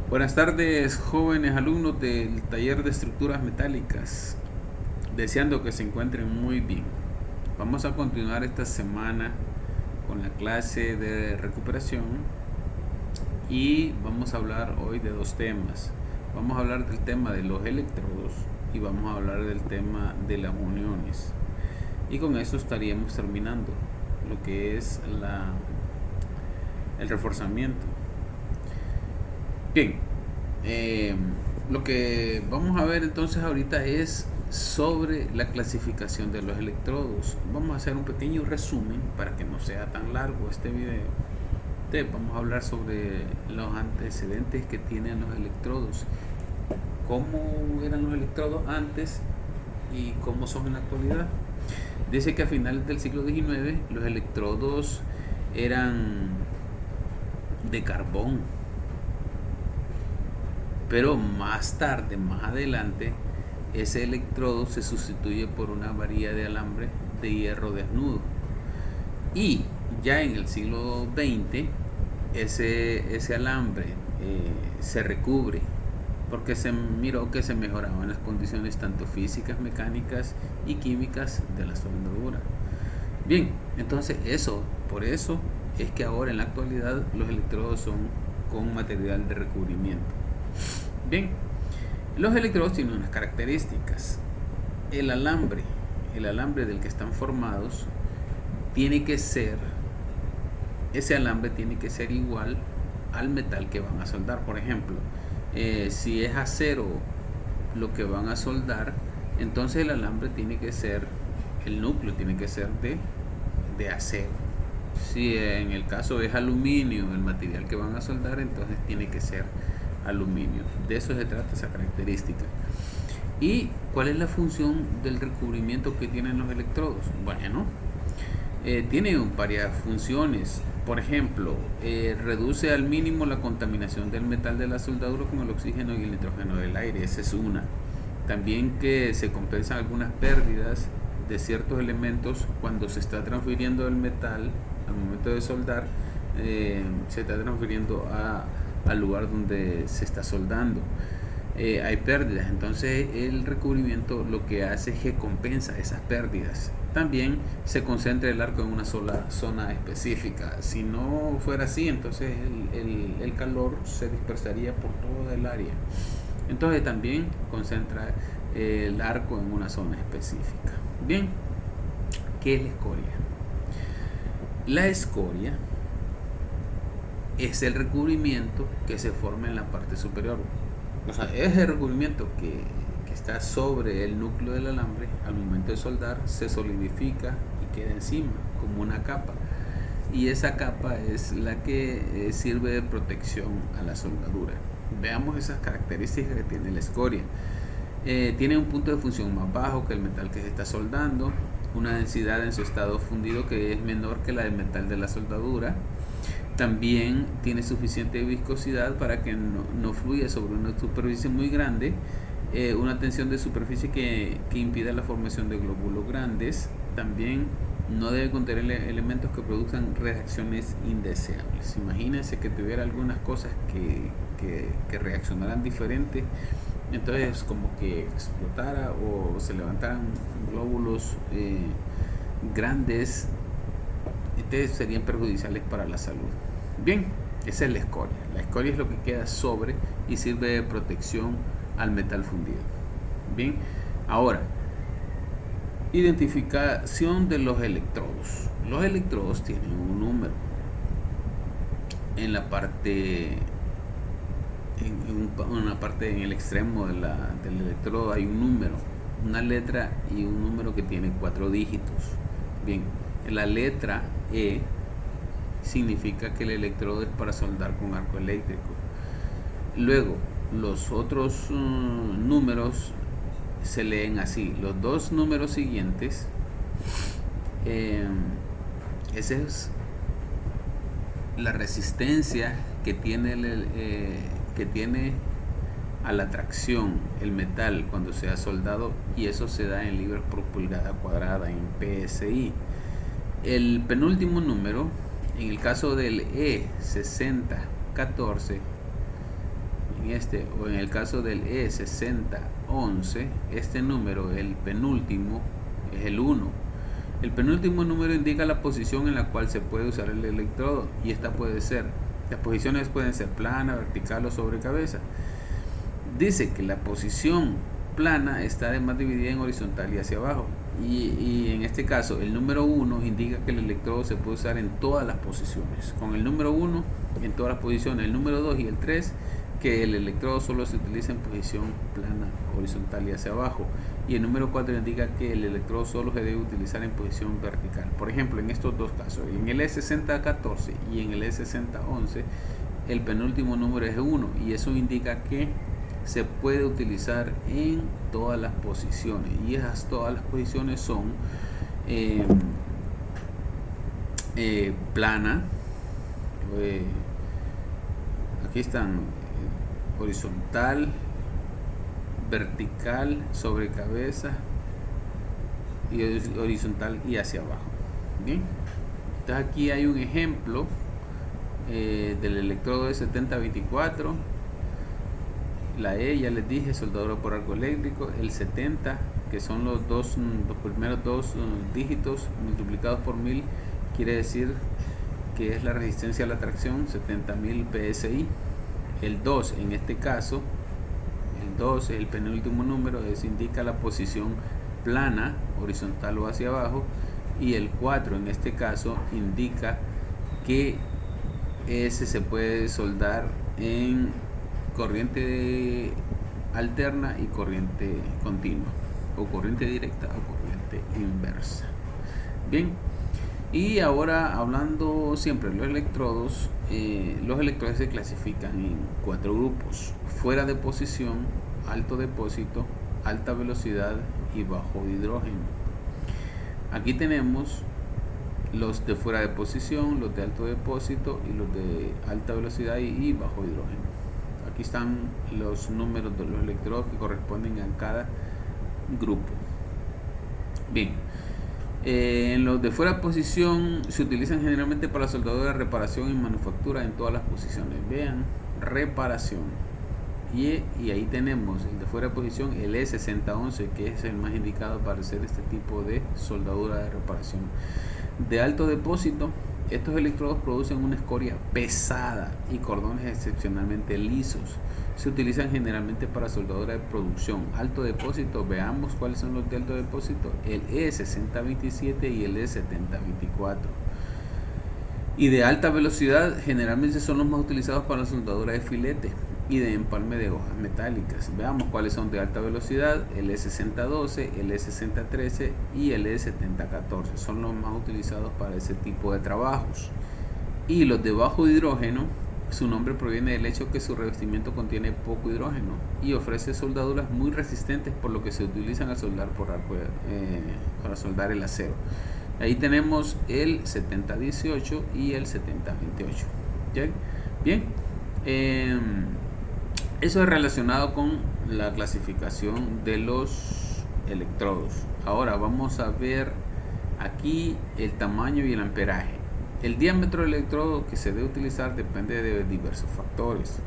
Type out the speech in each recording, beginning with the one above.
Buenas tardes, jóvenes alumnos del taller de estructuras metálicas. Deseando que se encuentren muy bien. Vamos a continuar esta semana con la clase de recuperación y vamos a hablar hoy de dos temas. Vamos a hablar del tema de los electrodos y vamos a hablar del tema de las uniones. Y con eso estaríamos terminando lo que es el reforzamiento. Bien, lo que vamos a ver entonces ahorita es sobre la clasificación de los electrodos. Vamos a hacer un pequeño resumen para que no sea tan largo este video. Vamos a hablar sobre los antecedentes que tienen los electrodos, cómo eran los electrodos antes y cómo son en la actualidad. Dice que a finales del siglo XIX los electrodos eran de carbón, pero más tarde, más adelante, ese electrodo se sustituye por una varilla de alambre de hierro desnudo. Y ya en el siglo XX, ese alambre se recubre porque se miró que se mejoraban las condiciones tanto físicas, mecánicas y químicas de la soldadura. Bien, entonces por eso es que ahora en la actualidad los electrodos son con material de recubrimiento. Bien, los electrodos tienen unas características. El alambre del que están formados ese alambre tiene que ser igual al metal que van a soldar. Por ejemplo, si es acero lo que van a soldar, entonces el alambre el núcleo tiene que ser de acero. Si en el caso es aluminio el material que van a soldar, entonces tiene que ser aluminio. De eso se trata esa característica. ¿Y cuál es la función del recubrimiento que tienen los electrodos? Bueno, tiene varias funciones. Por ejemplo, reduce al mínimo la contaminación del metal de la soldadura con el oxígeno y el nitrógeno del aire. Esa es una. También que se compensan algunas pérdidas de ciertos elementos cuando se está transfiriendo el metal al momento de soldar. Se está transfiriendo al lugar donde se está soldando. Hay pérdidas, entonces el recubrimiento lo que hace es que compensa esas pérdidas. También se concentra el arco en una sola zona específica. Si no fuera así, entonces el calor se dispersaría por toda el área. Entonces también concentra el arco en una zona específica. Bien, ¿qué es la escoria? La escoria es el recubrimiento que se forma en la parte superior. O sea, es el recubrimiento que está sobre el núcleo del alambre. Al momento de soldar se solidifica y queda encima como una capa, y esa capa es la que sirve de protección a la soldadura. Veamos esas características que tiene la escoria. Tiene un punto de fusión más bajo que el metal que se está soldando, una densidad en su estado fundido que es menor que la del metal de la soldadura. También tiene suficiente viscosidad para que no fluya sobre una superficie muy grande, una tensión de superficie que impida la formación de glóbulos grandes. También no debe contener elementos que produzcan reacciones indeseables. Imagínense que tuviera algunas cosas que reaccionaran diferente, entonces como que explotara o se levantaran glóbulos grandes, entonces serían perjudiciales para la salud. Bien, esa es la escoria. La escoria es lo que queda sobre y sirve de protección al metal fundido. Bien, ahora, identificación de los electrodos. Los electrodos tienen un número. En la parte, en el extremo del electrodo hay un número, una letra y un número que tiene 4 dígitos. Bien, la letra E significa que el electrodo es para soldar con arco eléctrico. Luego, los otros números se leen así. Los dos números siguientes, esa es la resistencia que tiene a la tracción el metal cuando sea soldado, y eso se da en libras por pulgada cuadrada, en PSI. El penúltimo número, en el caso del E6014, en en este o en el caso del E6011, este número, el penúltimo, es el 1. El penúltimo número indica la posición en la cual se puede usar el electrodo, y esta puede ser, las posiciones pueden ser plana, vertical o sobre cabeza. Dice que la posición plana está además dividida en horizontal y hacia abajo, y en este caso el número 1 indica que el electrodo se puede usar en todas las posiciones. Con el número 1 en todas las posiciones, el número 2 y el 3 que el electrodo solo se utiliza en posición plana, horizontal y hacia abajo, y el número 4 indica que el electrodo solo se debe utilizar en posición vertical. Por ejemplo, en estos dos casos, en el E6014 y en el E6011, el penúltimo número es 1, y eso indica que se puede utilizar en todas las posiciones, y esas todas las posiciones son plana, aquí están, horizontal, vertical, sobre cabeza y horizontal y hacia abajo. Bien, entonces aquí hay un ejemplo del electrodo de 7024. La E, ya les dije, soldadura por arco eléctrico. El 70, que son los primeros dos dígitos multiplicados por 1000, quiere decir que es la resistencia a la tracción, 70.000 PSI. El 2, en este caso, el 2 es el penúltimo número, eso indica la posición plana, horizontal o hacia abajo, y el 4 en este caso indica que ese se puede soldar en corriente alterna y corriente continua, o corriente directa o corriente inversa. Bien, y ahora hablando siempre de los electrodos se clasifican en 4 grupos: fuera de posición, alto depósito, alta velocidad y bajo hidrógeno. Aquí tenemos los de fuera de posición, los de alto depósito y los de alta velocidad y bajo hidrógeno. Aquí están los números de los electrodos que corresponden a cada grupo. Bien, en los de fuera de posición se utilizan generalmente para soldadura de reparación y manufactura en todas las posiciones. Vean, reparación. Y ahí tenemos el de fuera de posición, el E6011, que es el más indicado para hacer este tipo de soldadura de reparación. De alto depósito, estos electrodos producen una escoria pesada y cordones excepcionalmente lisos. Se utilizan generalmente para soldadura de producción. Alto depósito, veamos cuáles son los de alto depósito: el E6027 y el E7024. Y de alta velocidad, generalmente son los más utilizados para la soldadura de filete y de empalme de hojas metálicas. Veamos cuáles son de alta velocidad: el E6012, el E6013 y el E7014. Son los más utilizados para ese tipo de trabajos. Y los de bajo hidrógeno, su nombre proviene del hecho que su revestimiento contiene poco hidrógeno y ofrece soldaduras muy resistentes, por lo que se utilizan al soldar por arco, para soldar el acero. Ahí tenemos el 7018 y el 7028. Bien, eso es relacionado con la clasificación de los electrodos. Ahora vamos a ver aquí el tamaño y el amperaje. El diámetro del electrodo que se debe utilizar depende de diversos factores.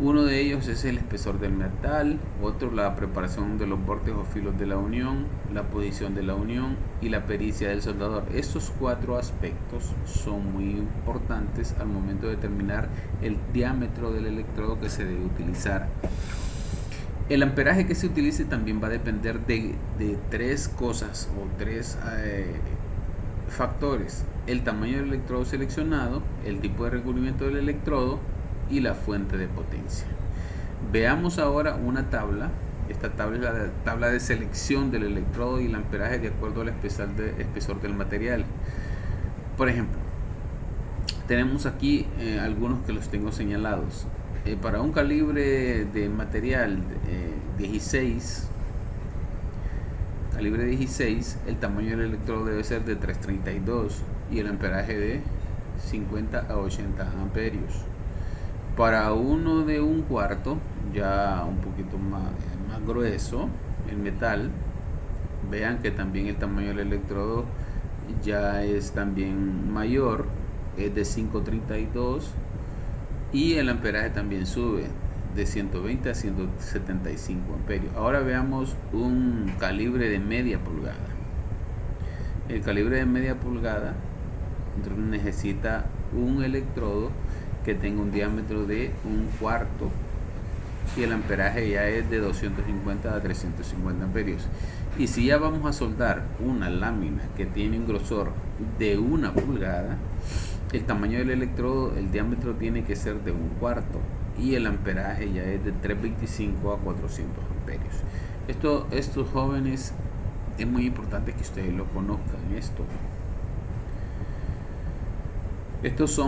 Uno de ellos es el espesor del metal, otro la preparación de los bordes o filos de la unión, la posición de la unión y la pericia del soldador. Estos 4 aspectos son muy importantes al momento de determinar el diámetro del electrodo que se debe utilizar. El amperaje que se utilice también va a depender de 3 cosas o 3 factores: el tamaño del electrodo seleccionado, el tipo de recubrimiento del electrodo y la fuente de potencia. Veamos ahora una tabla. Esta tabla es la tabla de selección del electrodo y el amperaje de acuerdo al espesor del material. Por ejemplo, tenemos aquí algunos que los tengo señalados. Para un calibre de material 16, calibre 16, el tamaño del electrodo debe ser de 332 y el amperaje de 50 a 80 amperios. Para uno de 1/4, ya un poquito más grueso, el metal, vean que también el tamaño del electrodo ya es también mayor, es de 532 y el amperaje también sube de 120 a 175 amperios. Ahora veamos un calibre de media pulgada. El calibre de media pulgada necesita un electrodo que tenga un diámetro de 1/4 y el amperaje ya es de 250 a 350 amperios. Y si ya vamos a soldar una lámina que tiene un grosor de 1 pulgada, el tamaño del electrodo, el diámetro tiene que ser de 1/4 y el amperaje ya es de 325 a 400 amperios. Estos jóvenes, es muy importante que ustedes lo conozcan esto. Estos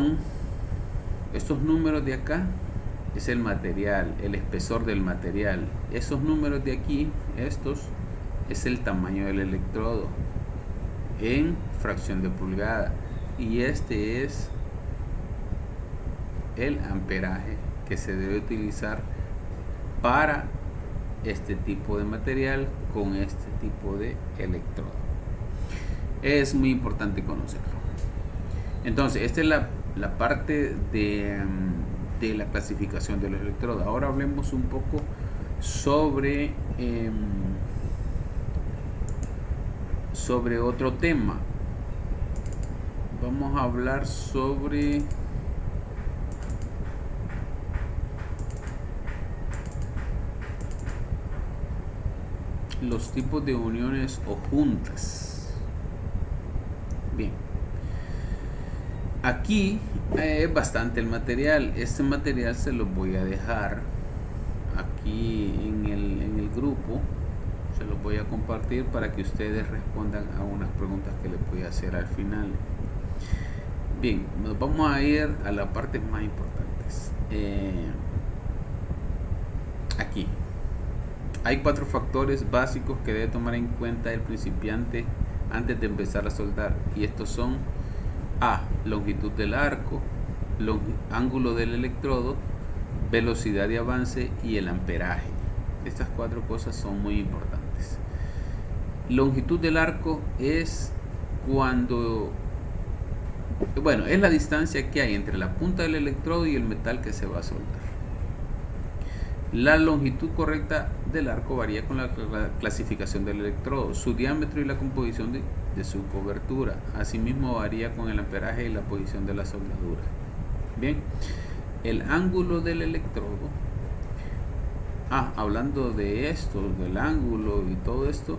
números de acá es el material, el espesor del material. Esos números de aquí, estos, es el tamaño del electrodo en fracción de pulgada. Y este es el amperaje que se debe utilizar para este tipo de material con este tipo de electrodo. Es muy importante conocerlo. Entonces, esta es la parte de la clasificación de los electrodos. Ahora hablemos un poco sobre otro tema. Vamos a hablar sobre los tipos de uniones o juntas. Bien, aquí es bastante el material. Este material se lo voy a dejar aquí en el grupo. Se los voy a compartir para que ustedes respondan a unas preguntas que les voy a hacer al final. Bien, nos vamos a ir a las partes más importantes. Aquí hay 4 factores básicos que debe tomar en cuenta el principiante antes de empezar a soldar, y estos son: A, longitud del arco, ángulo del electrodo, velocidad de avance y el amperaje. Estas 4 cosas son muy importantes. Longitud del arco es es la distancia que hay entre la punta del electrodo y el metal que se va a soldar. La longitud correcta del arco varía con la clasificación del electrodo, su diámetro y la composición de su cobertura. Asimismo varía con el amperaje y la posición de la soldadura. Bien, el ángulo del electrodo. Hablando de esto, del ángulo y todo esto,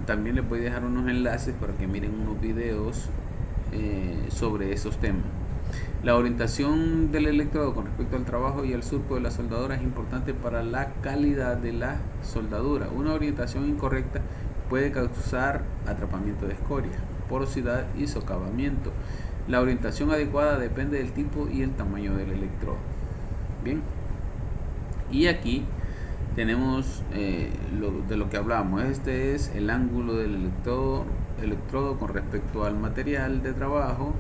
también les voy a dejar unos enlaces para que miren unos videos sobre esos temas. La orientación del electrodo con respecto al trabajo y al surco de la soldadura es importante para la calidad de la soldadura. Una orientación incorrecta puede causar atrapamiento de escoria, porosidad y socavamiento. La orientación adecuada depende del tipo y el tamaño del electrodo. Bien, y aquí tenemos de lo que hablamos. Este es el ángulo del electrodo con respecto al material de trabajo.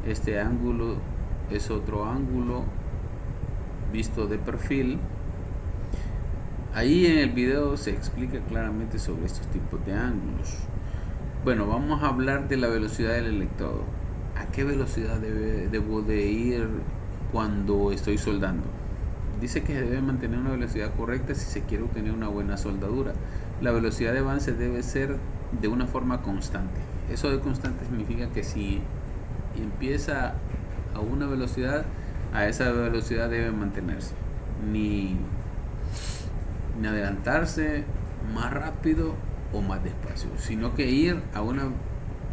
Este ángulo es otro ángulo visto de perfil. Ahí en el video se explica claramente sobre estos tipos de ángulos. Bueno, vamos a hablar de la velocidad del electrodo. ¿A qué velocidad debo de ir cuando estoy soldando? Dice que se debe mantener una velocidad correcta si se quiere obtener una buena soldadura. La velocidad de avance debe ser de una forma constante. Eso de constante significa que si empieza a una velocidad, a esa velocidad debe mantenerse. Ni adelantarse más rápido o más despacio, sino que ir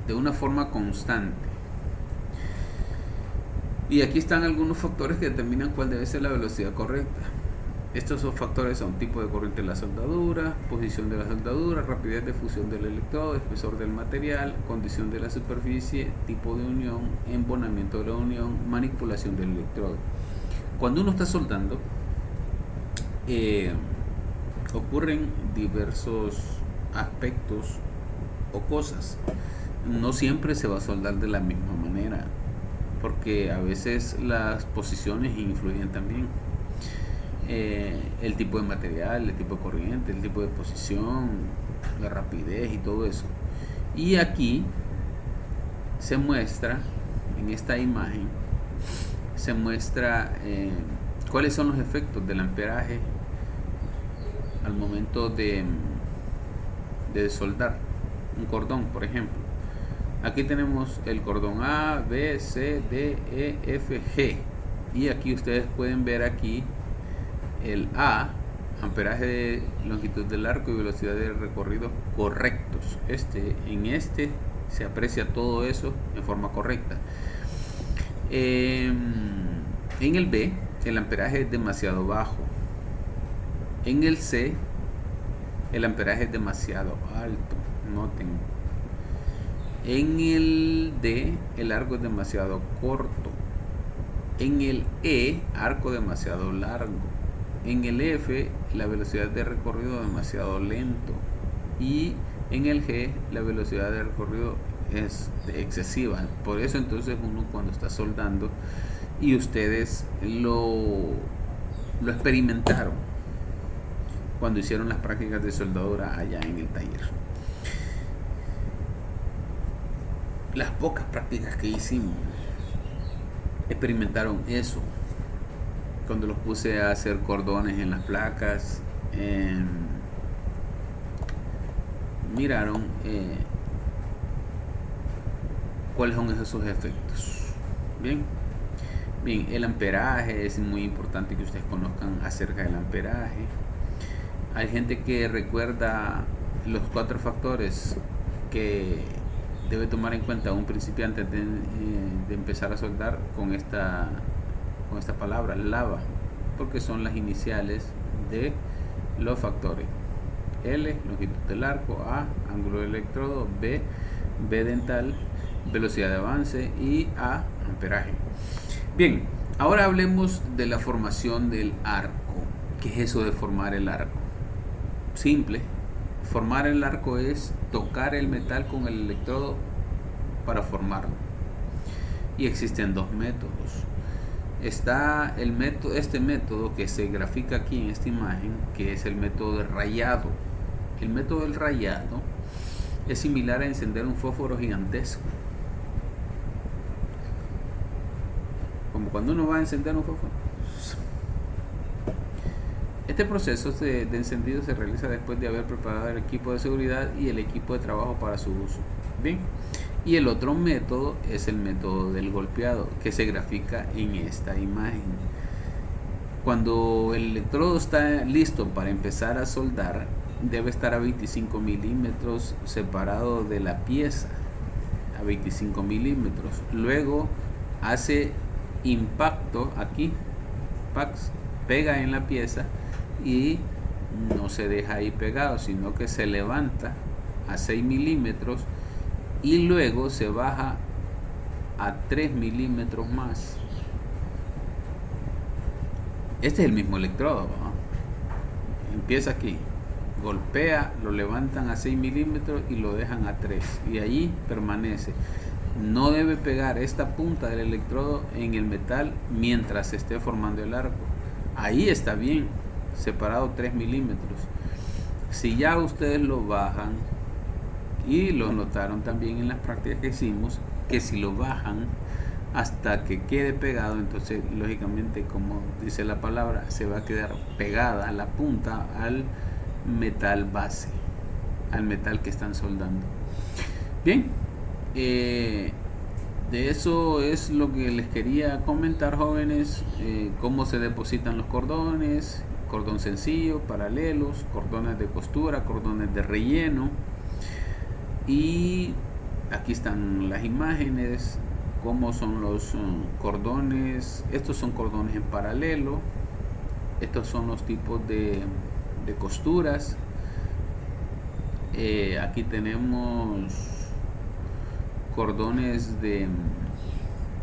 de una forma constante. Y aquí están algunos factores que determinan cuál debe ser la velocidad correcta. Estos factores son tipo de corriente de la soldadura, posición de la soldadura, rapidez de fusión del electrodo, espesor del material, condición de la superficie, tipo de unión, embonamiento de la unión, manipulación del electrodo. Cuando uno está soldando, ocurren diversos aspectos o cosas. No siempre se va a soldar de la misma manera, porque a veces las posiciones influyen también. El tipo de material, el tipo de corriente, el tipo de posición, la rapidez y todo eso. Y aquí se muestra, en esta imagen, se muestra ¿Cuáles son los efectos del amperaje al momento de soldar un cordón, por ejemplo? Aquí tenemos el cordón A, B, C, D, E, F, G. Y aquí ustedes pueden ver aquí el A, amperaje de longitud del arco y velocidad de recorrido correctos. En este se aprecia todo eso en forma correcta. En el B, el amperaje es demasiado bajo. En el C, el amperaje es demasiado alto. Noten. En el D, el arco es demasiado corto. En el E, arco demasiado largo. En el F, la velocidad de recorrido demasiado lento. Y en el G, la velocidad de recorrido es excesiva. Por eso entonces uno cuando está soldando, y ustedes lo experimentaron cuando hicieron las prácticas de soldadura allá en el taller. Las pocas prácticas que hicimos experimentaron eso. Cuando los puse a hacer cordones en las placas, miraron cuáles son esos efectos. Bien, el amperaje es muy importante que ustedes conozcan acerca del amperaje. Hay gente que recuerda los 4 factores que debe tomar en cuenta un principiante de empezar a soldar con esta palabra, lava, porque son las iniciales de los factores. L, longitud del arco. A, ángulo del electrodo. B dental, velocidad de avance. Y A, amperaje. Bien, ahora hablemos de la formación del arco. ¿Qué es eso de formar el arco? Simple. Formar el arco es tocar el metal con el electrodo para formarlo. Y existen 2 métodos. Está este método que se grafica aquí en esta imagen, que es el método de rayado. El método del rayado es similar a encender un fósforo gigantesco. Como cuando uno va a encender un fósforo. Este proceso de encendido se realiza después de haber preparado el equipo de seguridad y el equipo de trabajo para su uso. Bien. Y el otro método es el método del golpeado, que se grafica en esta imagen. Cuando el electrodo está listo para empezar a soldar, debe estar a 25 milímetros separado de la pieza, a 25 milímetros. Luego hace impacto aquí, pega en la pieza y no se deja ahí pegado, sino que se levanta a 6 milímetros y luego se baja a 3 milímetros más. Este es el mismo electrodo, ¿no? Empieza aquí, golpea, lo levantan a 6 milímetros y lo dejan a 3 y allí permanece. No debe pegar esta punta del electrodo en el metal mientras se esté formando el arco. Ahí está bien, separado 3 milímetros. Si ya ustedes lo bajan, y lo notaron también en las prácticas que hicimos, que si lo bajan hasta que quede pegado, entonces lógicamente, como dice la palabra, se va a quedar pegada la punta al metal base, al metal que están soldando. Bien, de eso es lo que les quería comentar, jóvenes. Cómo se depositan los cordones: cordón sencillo, paralelos, cordones de costura, cordones de relleno. Y aquí están las imágenes, cómo son los cordones. Estos son cordones en paralelo. Estos son los tipos de costuras. Aquí tenemos cordones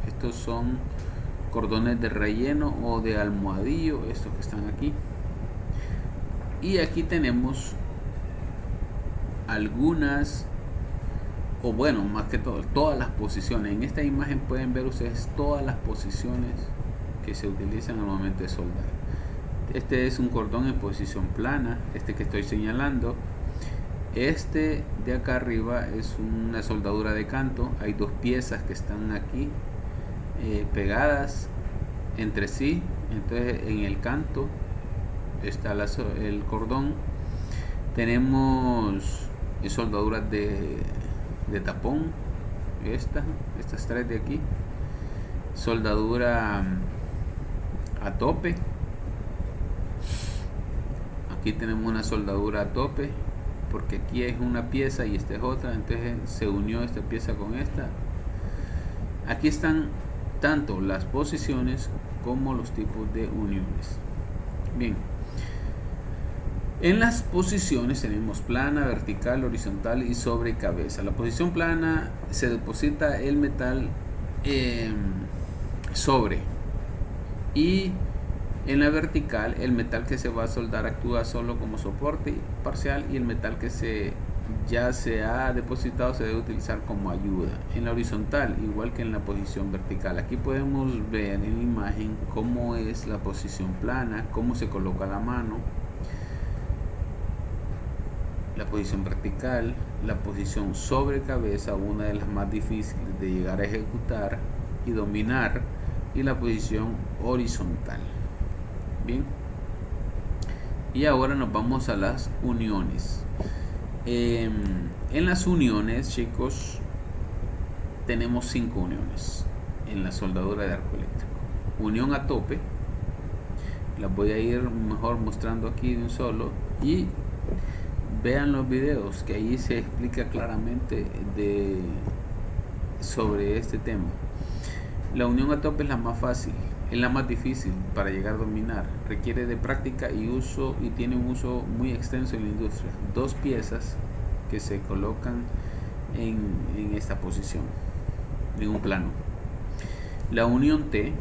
estos son cordones de relleno o de almohadillo, estos que están aquí. Y aquí tenemos algunas, o bueno, más que todo, todas las posiciones. En esta imagen pueden ver ustedes todas las posiciones que se utilizan al momento de soldar. Este es un cordón en posición plana, este que estoy señalando. Este de acá arriba es una soldadura de canto. Hay 2 piezas que están aquí pegadas entre sí Entonces en el canto está el cordón. Tenemos soldaduras de tapón, estas tres de aquí, soldadura a tope. Aquí tenemos una soldadura a tope porque aquí es una pieza y esta es otra, entonces se unió esta pieza con esta. Aquí están tanto las posiciones como los tipos de uniones. Bien, en las posiciones tenemos plana, vertical, horizontal y sobre cabeza. La posición plana se deposita el metal sobre, y en la vertical el metal que se va a soldar actúa solo como soporte parcial, y el metal que ya se ha depositado se debe utilizar como ayuda. En la horizontal, igual que en la posición vertical. Aquí podemos ver en la imagen cómo es la posición plana, cómo se coloca la mano, la posición vertical, la posición sobre cabeza, una de las más difíciles de llegar a ejecutar y dominar, y la posición horizontal. Bien, y ahora nos vamos a las uniones. En las uniones, chicos, tenemos 5 uniones en la soldadura de arco eléctrico. Unión a tope, las voy a ir mejor mostrando aquí de un solo, y vean los videos que ahí se explica claramente sobre este tema. La unión a tope es la más fácil, es la más difícil para llegar a dominar, requiere de práctica y uso, y tiene un uso muy extenso en la industria. 2 piezas que se colocan en esta posición, en un plano. La unión T,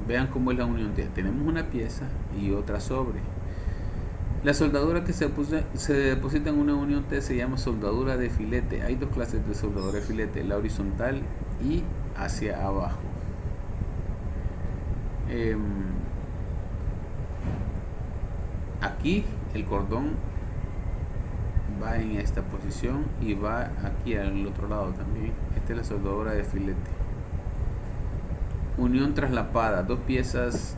vean cómo es la unión T. Tenemos una pieza y otra sobre. La soldadura que se deposita en una unión T se llama soldadura de filete. Hay 2 clases de soldadura de filete, la horizontal y hacia abajo. Aquí el cordón va en esta posición y va aquí al otro lado también. Esta es la soldadura de filete. Unión traslapada, 2 piezas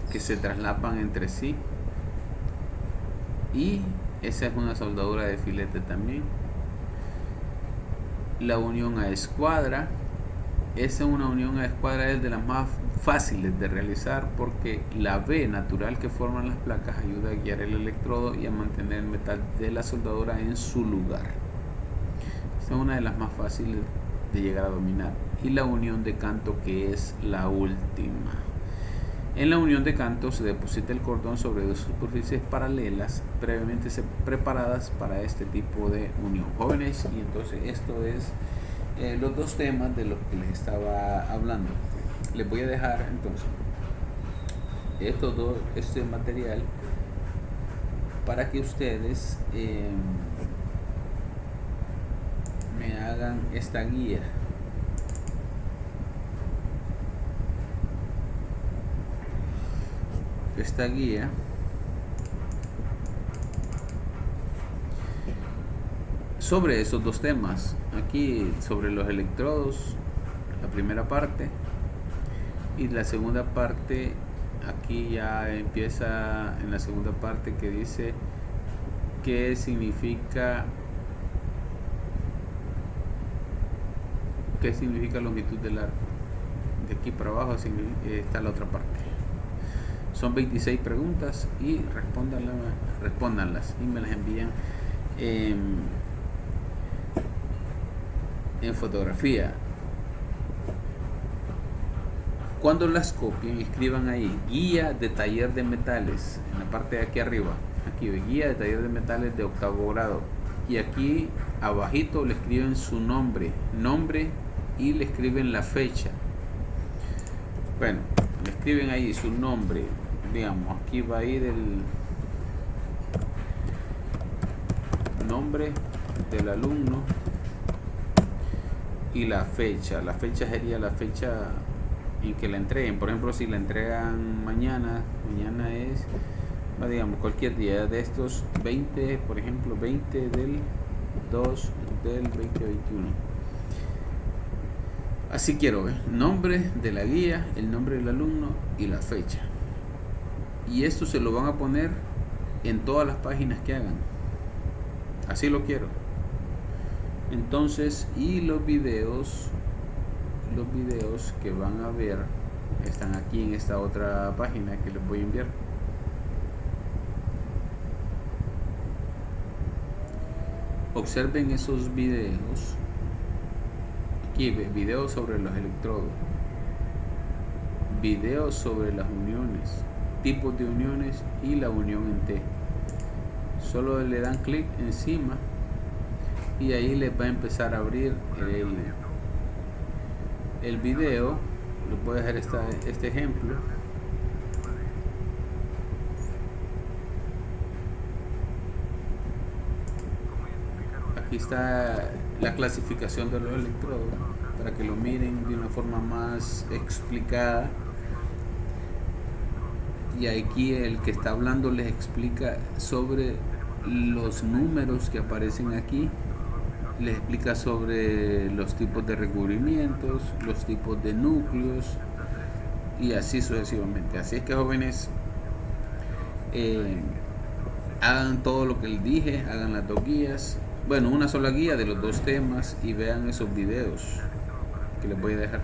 que se traslapan entre sí, y esa es una soldadura de filete también. La unión a escuadra, esa una unión a escuadra es de las más fáciles de realizar porque la V natural que forman las placas ayuda a guiar el electrodo y a mantener el metal de la soldadura en su lugar. Esta es una de las más fáciles de llegar a dominar. Y la unión de canto, que es la última. En la unión de canto se deposita el cordón sobre 2 superficies paralelas previamente preparadas para este tipo de unión, jóvenes. Y entonces esto es los 2 temas de los que les estaba hablando. Les voy a dejar entonces este material para que ustedes me hagan esta guía. Esta guía sobre esos 2 temas. Aquí sobre los electrodos, la primera parte, y la segunda parte. Aquí ya empieza en la segunda parte que dice qué significa longitud del arco. De aquí para abajo está la otra parte. Son 26 preguntas y respóndanlas y me las envían en fotografía. Cuando las copien, escriban ahí guía de taller de metales en la parte de aquí arriba. Aquí guía de taller de metales de 8º grado, y aquí abajito le escriben su nombre y le escriben la fecha. Bueno, le escriben ahí su nombre, digamos, aquí va a ir el nombre del alumno y la fecha. La fecha sería la fecha en que la entreguen. Por ejemplo, si la entregan mañana es, digamos, cualquier día de estos 20, por ejemplo, 20 del 2 del 2021. Así quiero ver, nombre de la guía, el nombre del alumno y la fecha. Y esto se lo van a poner en todas las páginas que hagan. Así lo quiero. Entonces, y los videos que van a ver están aquí en esta otra página que les voy a enviar. Observen esos videos. Aquí, videos sobre los electrodos, videos sobre las uniones, tipos de uniones y la unión en T. Solo le dan clic encima y ahí les va a empezar a abrir el video. Les voy a dejar este ejemplo. Aquí está la clasificación de los electrodos para que lo miren de una forma más explicada. Y aquí el que está hablando les explica sobre los números que aparecen aquí, les explica sobre los tipos de recubrimientos, los tipos de núcleos y así sucesivamente. Así es que, jóvenes, hagan todo lo que les dije, hagan las dos guías, bueno, una sola guía de los dos temas y vean esos videos que les voy a dejar.